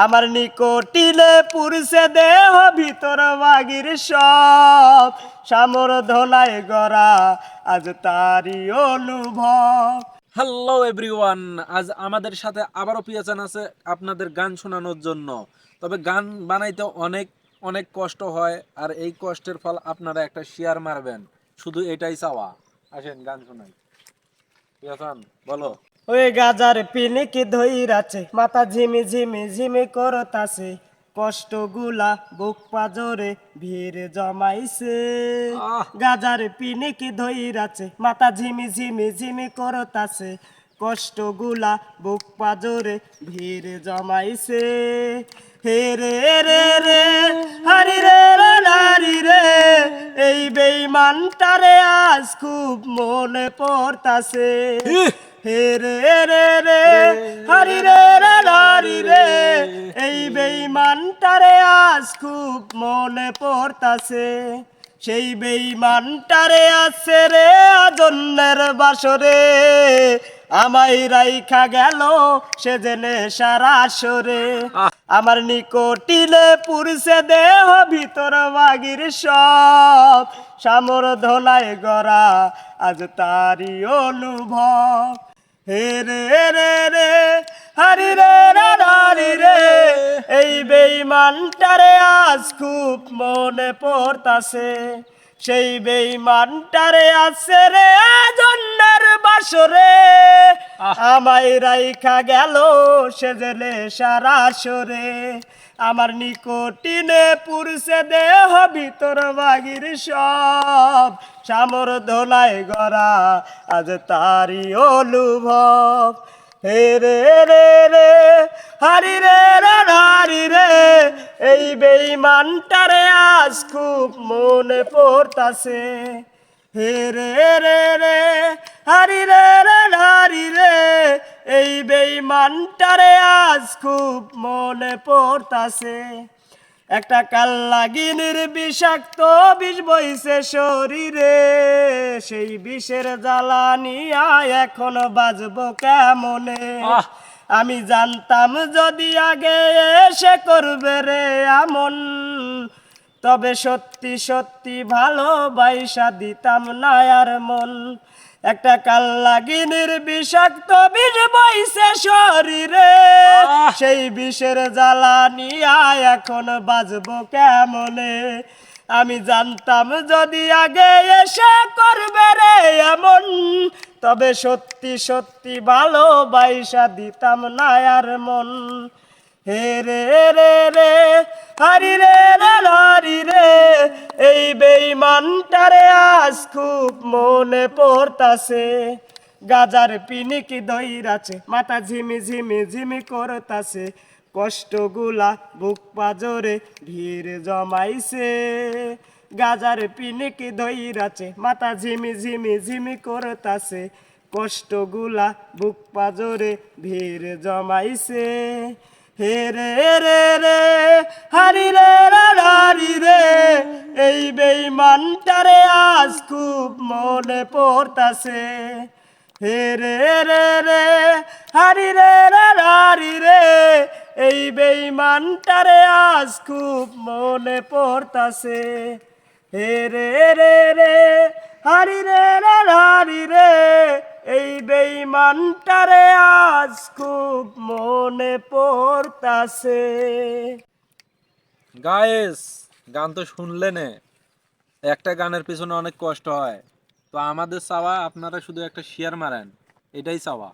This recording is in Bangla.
আমার নিকটিলে পুরুষে দেহ ভিতর বাগির সব সামর্ধনায় গড়া আজ তারি অনুভব। হ্যালো এভরিওয়ান, আজ আমাদের সাথে আবারও পিয়াচান আছে আপনাদের গান শোনানোর জন্য। তবে গান বানাইতে অনেক অনেক কষ্ট হয়, আর এই কষ্টের ফল আপনারা একটা শেয়ার মারবেন, শুধু এটাই চাওয়া। আসেন গান শোনাই। পিয়াচান বলো। ওই গাজার পিনিকি ধইরাছে মাথা ঝিমি ঝিমি ঝিমি করতাছে, কষ্টগুলা বুক পাজরে ভিড় জমাইছে। আহ গাজার পিনিকি ধইরাছে মাথা ঝিমি ঝিমি ঝিমি করতাছে, কষ্টগুলা বুক পাজরে ভিড় জমাইছে। হে রে রে রে হারি রে রে নারী রে, এই বেঈমানটারে আজ খুব মনে পড়তাছে। হে রে রে রে হারি রে রে নারী রে, এই বেঈমানটারে আজ খুব মনে পড়তাছে। সেই বেঈমানটারে আছে রে আজন্যের বাসরে, আমায় রাইখা গেল সে জেনে সারা সরে। আমার নিকটিলে পুরুষে দেহ ভিতর বাগির সব সামর্ধনায় গড়া আজ তারি অনুভব। হে রে রে রে হারি রে রে নারী রে, এই বেঈমানটারে আজ খুব মনে পড়তাছে। সেই বেঈমানটারে আছে রে আজন্যের বাসরে, আমায় রাইখা গেল সে জেলে সারা সরে। আমার নিকটিনে পুরুষে দেহ ভিতর বাগির সব সামর্ধনায় গড়া আজ তারি অনুভব। হে রে রে রে হারি রে রে নারী রে, এই বেঈমানটারে আজ খুব মনে পড়তাছে। হে রে রে রে হারি রে রে নারী রে, এই বেঈমানটারে আজ খুব মনে পড়তাছে। একটা কাল্লাগিনীর বিষাক্ত বিষ বইছে শরীরে, সেই বিষের জ্বালানিয়া এখন বাজবো কেমনে। আমি জানতাম যদি আগে এসে করবে রে আমন, তবে সত্যি সত্যি ভালোবাসা দিতাম না আর মন। একটা কাল্লাগিনীর বিষাক্ত বিষ বইছে শরীরে, সেই বিষের জ্বালানিয়া এখন বাজবো কেমনে। আমি জানতাম যদি আগে এসে করবে রে এমন, তবে সত্যি সত্যি ভালোবাসা দিতাম না আর মন। হে রে রে রে হারি রে রে নারী রে, এই বেঈমানটারে আজ খুব মনে পড়তাছে। গাজার পিনিকি ধইরাছে মাথা ঝিমি ঝিমি ঝিমি করতাছে, কষ্টগুলা বুক পাজরে ভিড় জমাইছে। গাজার পিনিকি ধইরাছে মাথা ঝিমি ঝিমি ঝিমি করতাছে, কষ্টগুলা বুক পাজরে ভিড় জমাইছে। হে রে রে রে হারি রে রে নারী রে, এই বেঈমানটারে আজ খুব মনে পড়তাছে। হে রে রে রে হারি রে রে নারী রে, এই বেঈমানটারে আজ খুব মনে পড়তাছে। হে রে রে রে হারি রে রে নারী রে, এই বেঈমানটারে আজ খুব মনে পড়তাছে। গাইস, গান তো শুনলেন, একটা গানের পিছনে অনেক কষ্ট হয়। তো আমাদের চাওয়া আপনারা শুধু একটা শেয়ার মারেন, এটাই চাওয়া।